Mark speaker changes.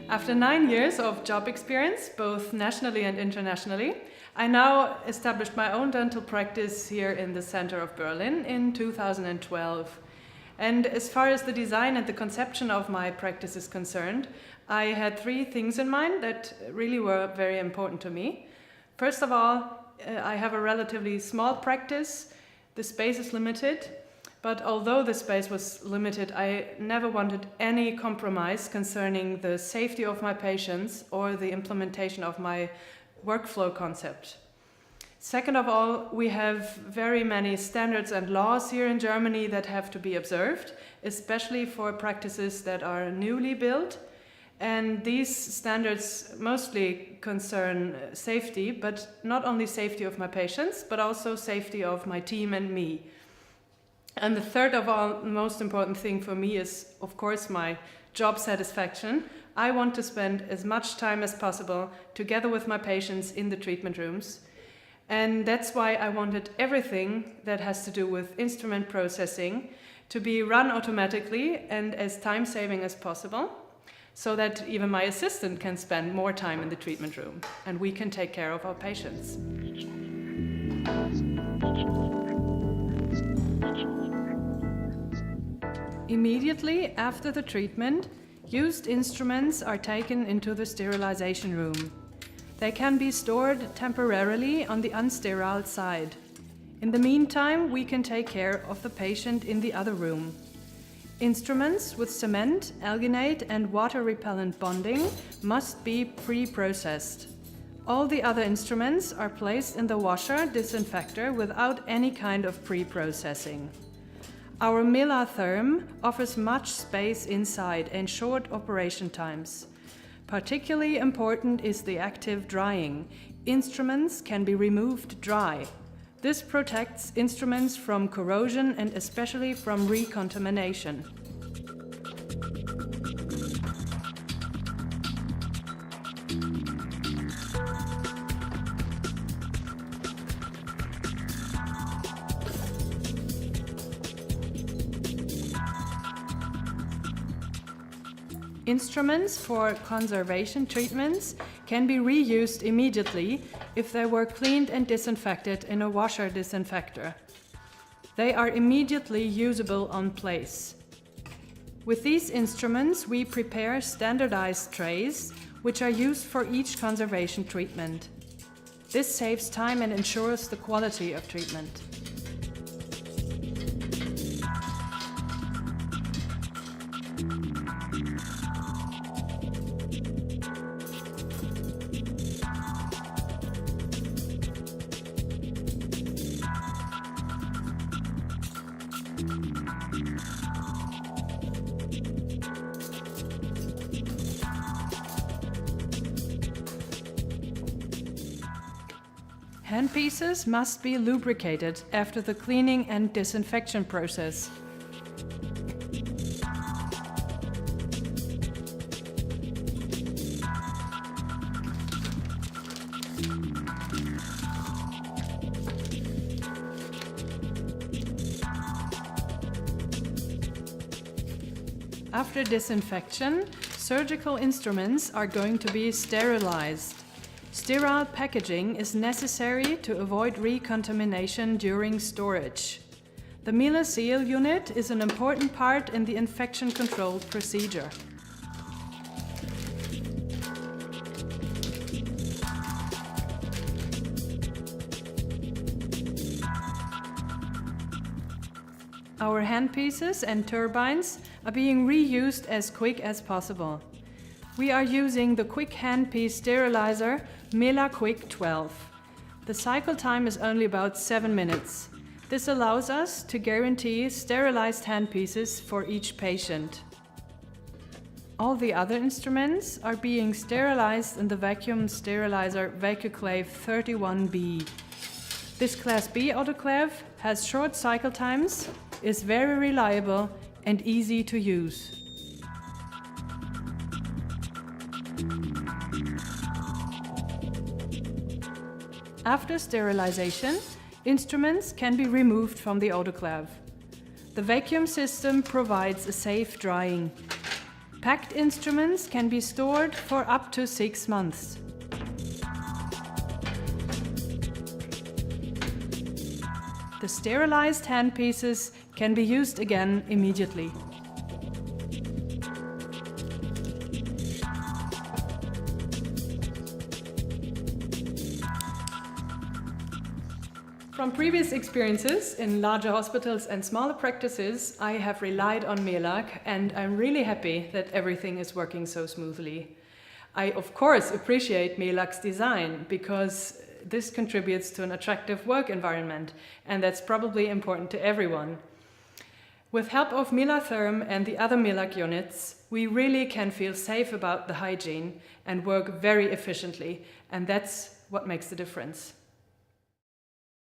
Speaker 1: After 9 years of job experience, both nationally and internationally, I now established my own dental practice here in the center of Berlin in 2012. And as far as the design and the conception of my practice is concerned, I had 3 things in mind that really were very important to me. First of all, I have a relatively small practice. The space is limited, but although the space was limited, I never wanted any compromise concerning the safety of my patients or the implementation of my workflow concept. Second of all, we have very many standards and laws here in Germany that have to be observed, especially for practices that are newly built. And these standards mostly concern safety, but not only safety of my patients, but also safety of my team and me. And the third of all, most important thing for me is, of course, my job satisfaction. I want to spend as much time as possible together with my patients in the treatment rooms. And that's why I wanted everything that has to do with instrument processing to be run automatically and as time-saving as possible, so that even my assistant can spend more time in the treatment room and we can take care of our patients. Immediately after the treatment, used instruments are taken into the sterilization room. They can be stored temporarily on the unsterile side. In the meantime, we can take care of the patient in the other room. Instruments with cement, alginate and water-repellent bonding must be pre-processed. All the other instruments are placed in the washer disinfector without any kind of pre-processing. Our Melatherm offers much space inside and short operation times. Particularly important is the active drying. Instruments can be removed dry. This protects instruments from corrosion and especially from recontamination. Instruments for conservation treatments can be reused immediately if they were cleaned and disinfected in a washer disinfector. They are immediately usable on place. With these instruments, we prepare standardized trays, which are used for each conservation treatment. This saves time and ensures the quality of treatment. Handpieces must be lubricated after the cleaning and disinfection process. After disinfection, surgical instruments are going to be sterilized. Sterile packaging is necessary to avoid recontamination during storage. The Melag seal unit is an important part in the infection control procedure. Our handpieces and turbines are being reused as quick as possible. We are using the quick handpiece sterilizer Melag Vacuclav 12. The cycle time is only about 7 minutes. This allows us to guarantee sterilized handpieces for each patient. All the other instruments are being sterilized in the vacuum sterilizer Vacuclav 23B. This Class B autoclave has short cycle times, is very reliable and easy to use. After sterilization, instruments can be removed from the autoclave. The vacuum system provides a safe drying. Packed instruments can be stored for up to 6 months. The sterilized handpieces can be used again immediately. From previous experiences in larger hospitals and smaller practices, I have relied on Melag, and I'm really happy that everything is working so smoothly. I, of course, appreciate Melag's design because this contributes to an attractive work environment, and that's probably important to everyone. With help of Melatherm and the other Melag units, we really can feel safe about the hygiene and work very efficiently, and that's what makes the difference.